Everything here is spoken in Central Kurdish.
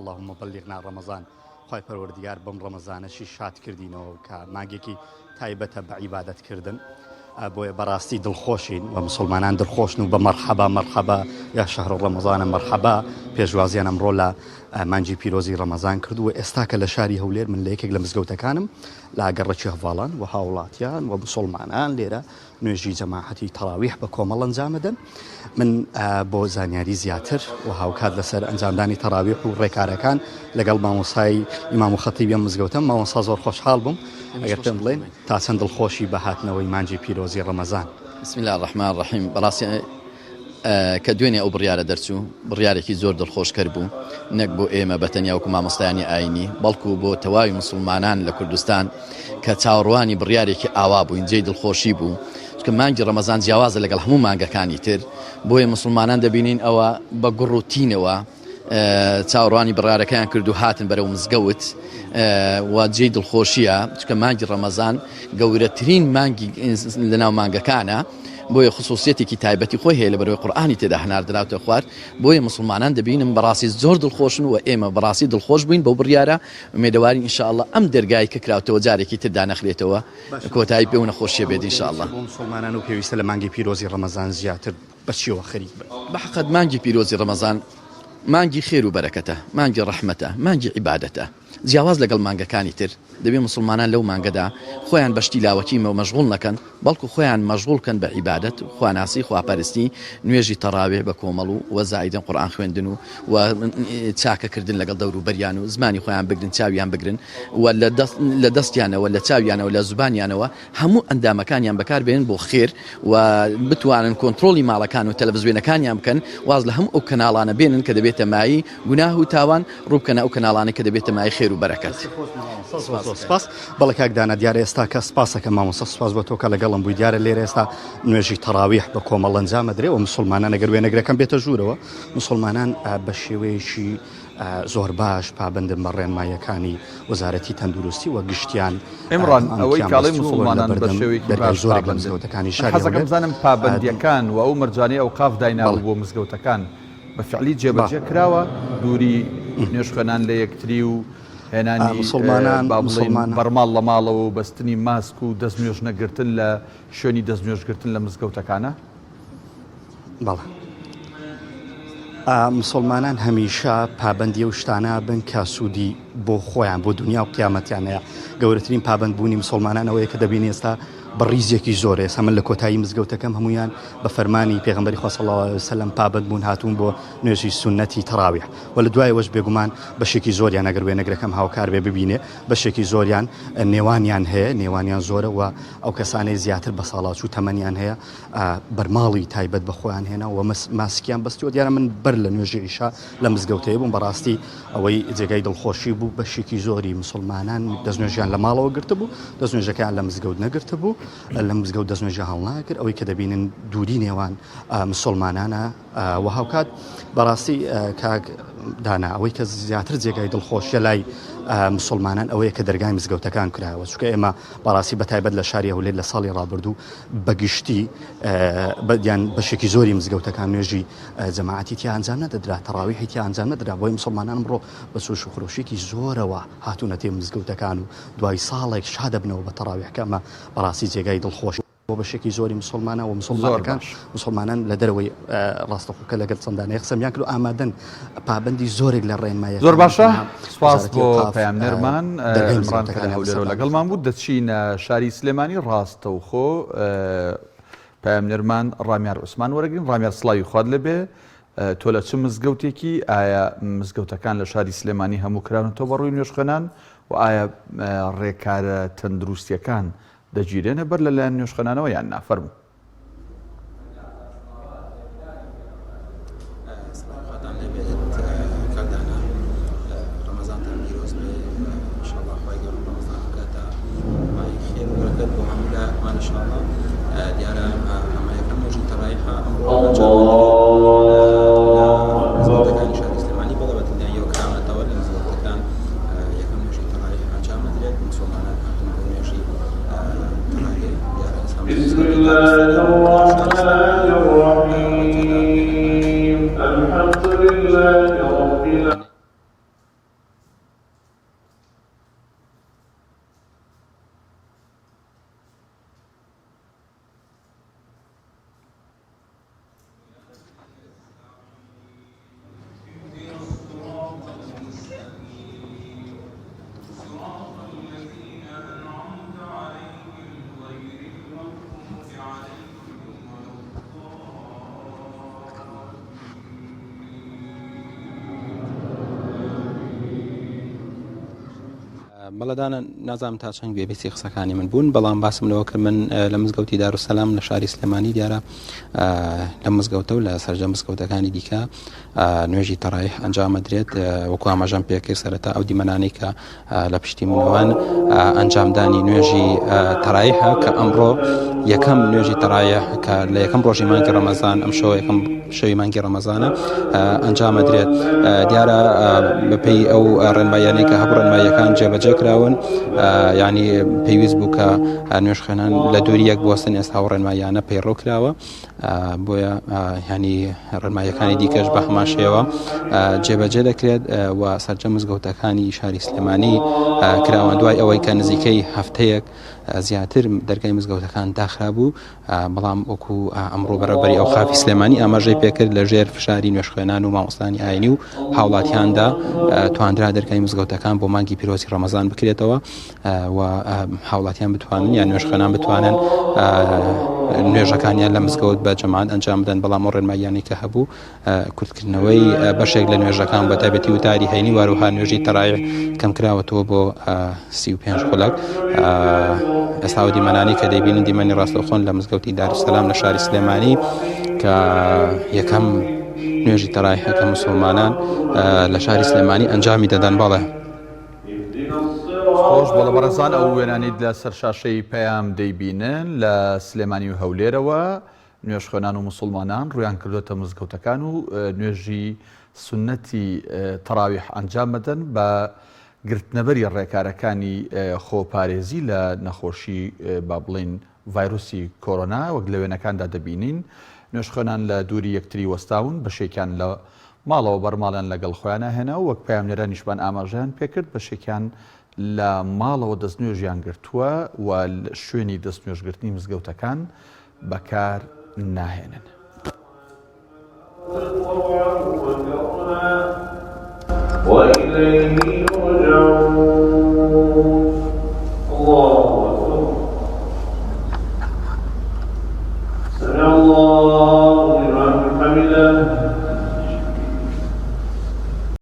اللهم بلغنا ڕەمەزان خی پەروەردگار بەم ڕەمەزانەشی شاد کردینەوە کە مانگێکی تایبەتە بە عیبادەتکردن بۆیە بەڕاستی دڵخۆشین و مسلمانان دڵخۆشن و بە مەرحەبا مەرحەبا یا شەهر ڕەمەزانە مەرحەبا پێشوازیان ئەمڕۆ لە مانگی پیرۆزی ڕەمەزان کردووە ئێستا کە لە شاری هەولێر من لە یەکێک لە مزگەوتەکانم لا گەڕەکی هەڤاڵان و هاوڵاتیان و مسلمانان لێرە نوێژی جەماعەتی تەراویح بە کۆمەڵ ئەنجامەدەن من بۆ زانیاری زیاتر و هاوکات لەسەر ئەنجامدانی تەراویح و ڕێکارەکان لەگەڵ مامۆسای ئیمام و خەتیبیان مزگەوتم مامۆستا زۆر خۆشحاڵ بووم ئەگەر پێم بڵێن تا چەند دڵخۆشی بە هاتنەوەی مانگی پیرۆزی ڕەمەزان. بسم الله الرحمن الرحیم. بەڕاستی کە دوێنێ ئەو بڕیارە دەرچوو بڕیارێکی زۆر دڵخۆشکەر بوو نەک بۆ ئێمە بەتەنیا وەکو مامۆستایانی ئاینی بەڵکو بۆ تەواوی مسلمانان لە کوردستان کە چاوەڕوانی بڕیارێکی ئاوا بووین جێی دڵخۆشی بوو چکە مانگی ڕەمەزان جیاوازە لەگەڵ هەموو مانگەکانی تر بۆیە مسلمانان دەبینین ئەوە بە گوڕ و تینەوە چاوەڕوانی بڕیارەکەیان کرد و هاتن بەرەو مزگەوت و جێی دڵخۆشیە چکە مانگی ڕەمەزان گەورەترین مانگی لەناو مانگەکانە بۆیە خصوصیەتێکی تایبەتی خۆی هەیە لە بەرەوەی قورئانی تێدا هەناردراوتە خوارد بۆیە مسلمانان دەبینم بەڕاستی زۆر دڵخۆشن و ئێمە بەڕاستی دڵخۆش بووین بەو بڕیارە مێدەواری ئینشاءالله ئەم دەرگای کە کراوتەوە جارێکی تر دانەخرێتەوە کۆتایی پێ و نەخۆشیە بێت ئینشاءالله. مسلمانان و پێویستە لە مانگی پیرۆزی ڕەمەزان زیاتر بەچیەوە خەریک بن؟ بەحەقەت مانگی پیرۆزی ڕەمەزان مانگی خێر و بەرەکەتە، مانگی ڕەحمەتە، مانگی عیبادەتە، جیاواز لەگەڵ مانگەکانی تر دەبێ مسلمانان لەو مانگەدا خۆیان بەشتی لاوەکیمە و مەشغوڵ نەکەن بەڵکو خۆیان مەشغوڵکەن بە عیبادەت و خواناسی خواپەرستی نوێژی تەراویح بە کۆمەڵ و زائیدەن قورئان خوێندن و چاکەکردن لەگەڵ دەور و بەریان و زمانی خۆیان بگرن چاویان بگرن و لە دەستیانەوە لە چاویانەوە لە زوبانیانەوە هەموو ئەندامەکانیان بەکار بێنن بۆ خێر و بتوانن کۆنتڕۆلی ماڵەکان و تەلەڤیزیۆنەکانیان بکەن واز لە هەموو ئەو کەناڵانە بێنن کە دەبێتە مای گوناه و تاوان ڕووبکەنە ئەو کەناڵانە کە دەبێتە مای خێر و بەرەکەت. سپاس بەڵێ کاکدانە دیارە ئێستا کە سپاسەکە مامۆستا سپاس بۆ تۆ کە لەگەڵم بووی دیارە لێرە ئێستا نوێژی تەراویح بە کۆمەڵ ئەنجامەدرێ و مسلمانان ئەگەر وێنەگرەکەم بێتە ژوورەوە مسلمانان بە شێوەیەکی زۆر باش پابندن بە ڕێنماییەکانی وەزارەتی تەندروستی و گشتیان ئیمڕان ئەوەی کاڵی مسلمانان بە شێوەیەکی باش مزگەوتەکانی شاری حەزەکەم بزانم پابندیەکان و ئەو مەرجانەی ئەوقاف دایناوە بۆ مزگەوتەکان بە فعلی جێبەجێ کراوە دووری نوێژخوێنان لە یەکتری و هێنانی مسلمانان بەرماڵ لە ماڵەوە و بەستنی ماسک و دەستنوێژ نەگرتن لە شوێنی دەستنوێژگرتن لە مزگەوتەکانە؟ بەڵێ مسلمانان هەمیشە پابندی و شتانە بن کە سوودی بۆ خۆیان بۆ دنیا و قیامەتیان هەیە گەورەترین پابندبوونی مسلمانان ئەوەیە کە دەبینی ئێستا بەڕیزێکی زۆر ئێستا من لە کۆتایی مزگەوتەکەم هەمویان بە فەرمانی پێغەمبەری خوا صلی الله علیه وسلم پابند بوون هاتوون بۆ نوێژی سونەتی تەراویح و لە دوایەوەش بێگومان بەشێکی زۆریان ئەگەر وێنەگرەکەم هاوکار بێ ببینێ بەشێکی زۆریان نێوانیان هەیە نێوانیان زۆرە و ئەو کەسانەی زیاتر بە ساڵات و تەمەنیان هەیە بەرماڵی تایبەت بە خۆیان هێنا و ماسکیان بەستیوە دیارە من بەر لە نوێژی عیشا لە مزگەوتەیە بووم بەڕاستی ئەوەی جێگای دڵخۆشی بوو بەشێکی زۆری مسلمانان دەستنوێژیان لە ماڵەوە گرتە بوو دەستنوێژەکەیان لە مزگەوت نەگرتە بوو لە مزگەوت دەستنوێژە هەڵ ناکرد ئەوەی کە دەبینن دووری نێوان مسلمانانە و هاوکات بەڕاستی کاک دانا ئەوەی کە زیاتر جێگای دڵخۆشیە لای مسلمانان ئەوەیە کە دەرگای مزگەوتەکان کراوە چونکە ئێمە بەڕاستی بەتایبەت لە شاری هەولێر لە ساڵی ڕابردوو بەگشتی یان بەشێکی زۆری مزگەوتەکان نوێژی جەماعەتی تیا ئەنجام نەدەدرا تەراویحی تیا ئەنجام نەدرا بۆی مسلمانان ئەمڕۆ بە سوش و خۆشیێکی زۆرەوە هاتوونە تێ مزگەوتەکان و دوای ساڵێک شادەبنەوە بە تەراویحکە ئەمە بەڕاستی جێگای دڵخۆش بۆ بەشێکی زۆری مسلمانە و مسلمانان لە دەرەوەی ڕاستەخۆکە لەگەڵ چەندانەیە قسەمیان کرد و ئامادەن پابندی زۆرێک لە ڕێنماییەکان. زۆر باشە سپاس بۆ پەیامنێرمان ئیمڕان کە لە هەولێرەوە لەگەڵمان بوو دەچینە شاری سلێمانی ڕاستەوخۆ پەیامنێرمان ڕامیار عوسمان وەرەگرین. ڕامیار سڵاوی خوارد لەبێ تۆ لە چ مزگەوتێکی ئایا مزگەوتەکان لە شاری سلێمانی هەموو کراونەوە بەڕووی نوێژخوێنان و ئایا ڕێکارە تەندروستیەکان دەگیرێنە بەر لەلایەن نوێژخوێنانەوە یان نافەرموو؟ بەڵێدانە نازام تا چەند بێبیسی قسەکانی من بوون بەڵام باسم لەوە کە من لە مزگەوتی دارولسەلام لە شاری سلێمانی دیارە لە مزگەوتە و لە سەرجە مزگەوتەکانی دیکە نوێژی تەڕایح ئەنجام ئەدرێت وەکو ئاماژەم پێکرد سەرەتا ئەو دیمەنانەی کە لە پشتی منەوەن ئەنجامدانی نوێژی تەڕایحە کە ئەمڕۆ یەکەم نوێژی تەڕایح کە لە یەکەم ڕۆژی مانگی ڕەمەزان ئەم شەوە یەکەم شەوی مانگی ڕەمەزانە ئەنجام ئەدرێت دیارە بەپێی ئەو ڕێنماییانەی کە هەبوو ڕێنماییەکان جێبەجێ کراون ینی پێویست بوو کە نوێژخێنان لە دووری یەک بوەستن ئێستا و ڕێنماییانە پەیڕۆ کراوە بۆیە ینی ڕێنماییەکانی دیکەش بە هەمان شێوە جێبەجێ دەکرێت و سەرجە مزگەوتەکانی شاری سلێمانی کراوە دوای ئەوەی کە نزیکەی هەفتەیەک زیاتر دەرگای مزگەوتەکان داخرا بوو بەڵام وەکو ئەمڕۆ بەڕێوەبەری ئەو خافی سلێمانی ئاماژەی پێکرد لە ژێر فشاری نوێژخوێنان و مامۆستانی ئاینی و هاوڵاتیاندا توانرا دەرگای مزگەوتەکان بۆ مانگی پیرۆزی ڕەمەزان بکرێتەوە و هاوڵاتیان بتوانن یان نوێژخوێنان بتوانن نوێژەکانیان لە مزگەوت بە جەماعەت ئەنجام بدەن بەڵام ئەو ڕێنماییانەی کە هەبوو کورتکردنەوەی بەشێک لە نوێژەکان بە تایبەتی وتاری هەینی واروها نوێژی تەڕایح کەم کراوەتەوە بۆ 35 خولەک ئێستا دیمەنانی کە دەیبینن دیمەنی ڕاستەوخۆن لە مزگەوتی دارولسەلام لە شاری سلێمانی کە یەکەم نوێژی تەڕایحەکە مسلمانان لە شاری سلێمانی ئەنجامی دەدەن بەڵێ خۆش بەڵە بەڕێزان ئەو وێنانیت لە سەر شاشەی پەیام دەیبینن لە سلێمانی و هەولێرەوە نوێژخوێنان و مسلمانان ڕویان کردوتە مزگەوتەکان و نوێژی سونەتی تەڕاویح ئەنجام بدەن بە گرتنەبەری ڕێکارەکانی خۆپارێزی لە نەخۆشی با بڵین ڤایرۆسی کۆرۆنا وەک لە وێنەکاندا دەبینین نوێژخوێنان لە دووری یەکتری وەستاون بەشێکیان لە ماڵەوە بەرماڵیان لەگەڵ خۆیانە هێنا و وەک پەیامنێرانیشمان ئاماژەیان پێکرد بەشێکیان لە ماڵەوە دەستنوێژیان گرتووە و شوێنی دەستنوێژگرتنی مزگەوتەکان بەکار ناهێنن. وإليه